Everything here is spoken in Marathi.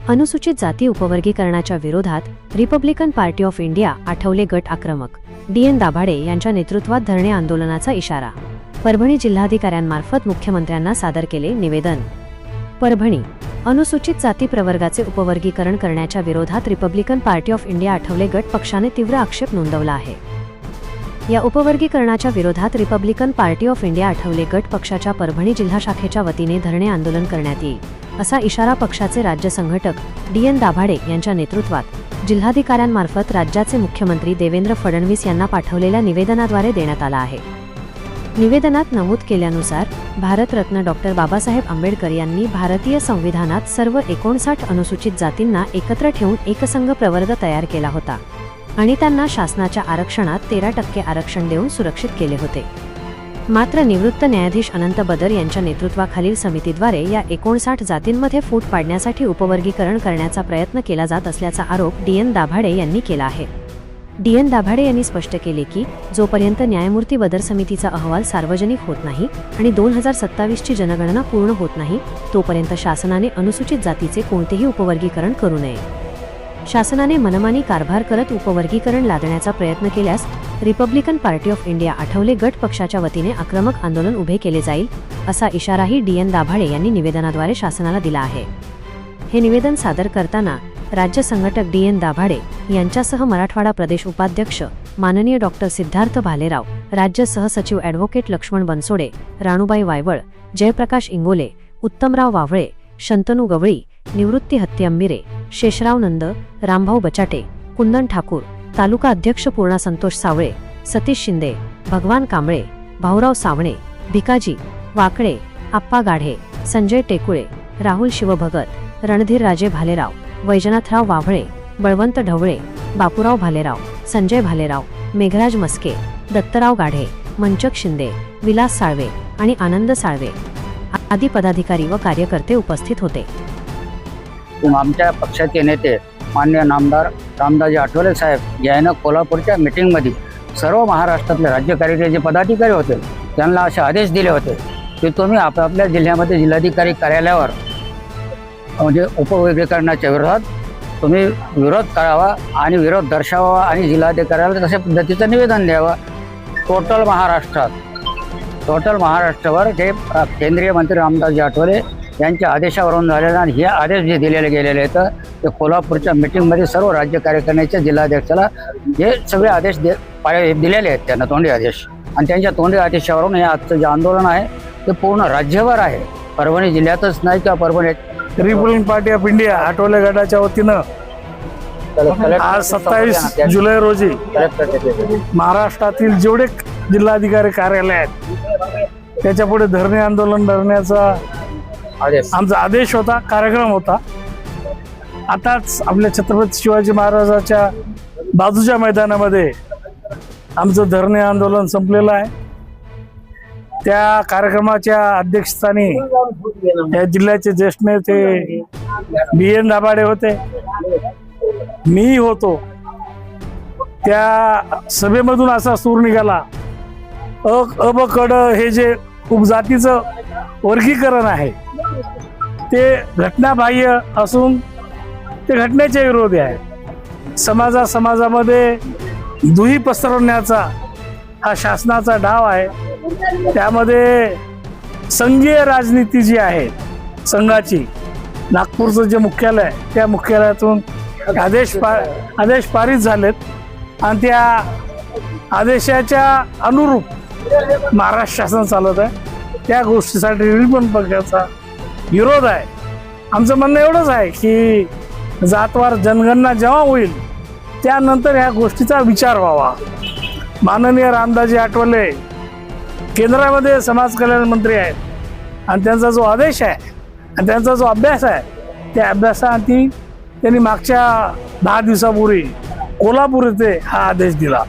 अनुसूचित जाती उपवर्गीकरणाच्या विरोधात Republican party of India Athawale गट आक्रमक. DN दाभाडे यांच्या नेतृत्वात धरणे आंदोलनाचा इशारा. परभणी जिल्हाधिकाऱ्यांमार्फत मुख्यमंत्र्यांना सादर केले निवेदन. परभणी. अनुसूचित जाती प्रवर्गाचे उपवर्गीकरण करण्याच्या विरोधात Republican party of India Athawale गट पक्षाने तीव्र आक्षेप नोंदवला आहे. या उपवर्गीकरणाच्या विरोधात Republican party of India Athawale गट पक्षाच्या परभणी जिल्हा शाखेच्या वतीने धरणे आंदोलन करण्यात येईल, असा इशारा पक्षाचे राज्य संघटक DN दाभाडे यांच्या नेतृत्वात जिल्हाधिकाऱ्यांमार्फत राज्याचे मुख्यमंत्री देवेंद्र फडणवीस यांना पाठवलेल्या निवेदनाद्वारे देण्यात आला आहे. निवेदनात नमूद केल्यानुसार भारतरत्न डॉ. बाबासाहेब आंबेडकर यांनी भारतीय संविधानात सर्व 59 अनुसूचित जातींना एकत्र ठेवून एकसंघ प्रवर्ग तयार केला होता आणि त्यांना शासनाच्या आरक्षणात 13% आरक्षण देऊन सुरक्षित केले होते. मात्र निवृत्त न्यायाधीश अनंत बदर यांच्या नेतृत्वाखालील समितीद्वारे या 59 जातींमध्ये फूट पाडण्यासाठी उपवर्गीकरण करण्याचा प्रयत्न केला जात असल्याचा आरोप DN दाभाडे यांनी केला आहे. DN दाभाडे यांनी स्पष्ट केले की जोपर्यंत न्यायमूर्ती बदर समितीचा अहवाल सार्वजनिक होत नाही आणि 2027 ची जनगणना पूर्ण होत नाही तोपर्यंत शासनाने अनुसूचित जातीचे कोणतेही उपवर्गीकरण करू नये. शासनाने मनमानी कारभार करत उपवर्गीकरण लादण्याचा प्रयत्न केल्यास Republican party of India Athawale गट पक्षाच्या वतीने आक्रमक आंदोलन उभे केले जाईल, असा इशाराही DN दाभाडे यांनी निवेदनाद्वारे शासनाला दिला आहे. हे निवेदन सादर करताना राज्य संघटक DN दाभाडे यांच्यासह मराठवाडा प्रदेश उपाध्यक्ष माननीय डॉ. सिद्धार्थ भालेराव, राज्य सहसचिव ॲडव्होकेट लक्ष्मण बनसोडे, राणूबाई वायवळ, जयप्रकाश इंगोले, उत्तमराव वावळे, शंतनू गवळी, निवृत्ती हत्ती शेषराव नंद, रामभाऊ बचाटे, कुंदन ठाकूर, तालुका अध्यक्ष पूर्णा संतोष सावळे, सतीश शिंदे, भगवान कांबळे, भाऊराव सावणे, भिकाजी वाकळे, आप्पा गाढे, संजय टेकुळे, राहुल शिवभगत, रणधीर राजे भालेराव, वैजनाथराव वावळे, बळवंत ढवळे, बापूराव भालेराव, संजय भालेराव, मेघराज मस्के, दत्तराव गाढे, मंचक शिंदे, विलास साळवे आणि आनंद साळवे आदी पदाधिकारी व कार्यकर्ते उपस्थित होते. आमच्या पक्षाचे नेते माननीय नामदार रामदाजी आठवले साहेब यांनी कोल्हापूरच्या मीटिंगमध्ये सर्व महाराष्ट्रातले राज्यकार्याचे जे पदाधिकारी होते त्यांना असे आदेश दिले होते की तुम्ही आपापल्या जिल्ह्यामध्ये जिल्हाधिकारी कार्यालयावर म्हणजे उपवर्गीकरणाच्या विरोधात तुम्ही विरोध करावा आणि विरोध दर्शवावा आणि जिल्हाधिकाऱ्याला तशा पद्धतीचं निवेदन द्यावं. टोटल महाराष्ट्रावर जे केंद्रीय मंत्री रामदासजी आठवले यांच्या आदेशावरून झालेला आणि हे आदेश जे दिलेले गेलेले आहेत ते कोल्हापूरच्या मीटिंगमध्ये सर्व राज्य कार्यकारिणीच्या जिल्हाध्यक्षाला हे सगळे आदेश दिलेले आहेत त्यांना तोंडी आदेश, आणि त्यांच्या तोंडी आदेशावरून हे आजचं जे आंदोलन आहे ते पूर्ण राज्यभर आहे. परभणी जिल्ह्यातच नाही किंवा परभणीत Republican party of India Athawale गटाच्या वतीनं आज 27 जुलै रोजी महाराष्ट्रातील जेवढे जिल्हाधिकारी कार्यालय आहेत त्याच्या पुढे धरणे आंदोलन धरण्याचा आमचा आदेश होता, कार्यक्रम होता. आताच आपल्या छत्रपती शिवाजी महाराजाच्या बाजूच्या मैदानामध्ये आमचं धरणे आंदोलन संपलेलं आहे. त्या कार्यक्रमाच्या अध्यक्षस्थानी या जिल्ह्याचे ज्येष्ठ नेते DN दाभाडे होते, मी होतो. त्या सभेमधून असा सूर निघाला अ ब क ड हे जे उपजातीचं वर्गीकरण आहे ते घटनाबाह्य असून ते घटनेच्या विरोधी आहे. समाजामध्ये दुही पसरवण्याचा हा शासनाचा डाव आहे. त्यामध्ये संघीय राजनीती जी आहे संघाची, नागपूरचं जे मुख्यालय आहे त्या मुख्यालयातून आदेश पारित झालेत आणि त्या आदेशाच्या अनुरूप महाराष्ट्र शासन चालत आहे. त्या गोष्टीसाठी रिपब्लिकन पक्षाचा विरोध आहे. आमचं म्हणणं एवढंच आहे की जातवार जनगणना जेव्हा होईल त्यानंतर ह्या गोष्टीचा विचार व्हावा. माननीय रामदाजी आठवले केंद्रामध्ये समाज कल्याण मंत्री आहेत आणि त्यांचा जो आदेश आहे आणि त्यांचा जो अभ्यास आहे त्या अभ्यासाअंती त्यांनी मागच्या 10 दिवसापूर्वी कोल्हापूर येथे हा आदेश दिला.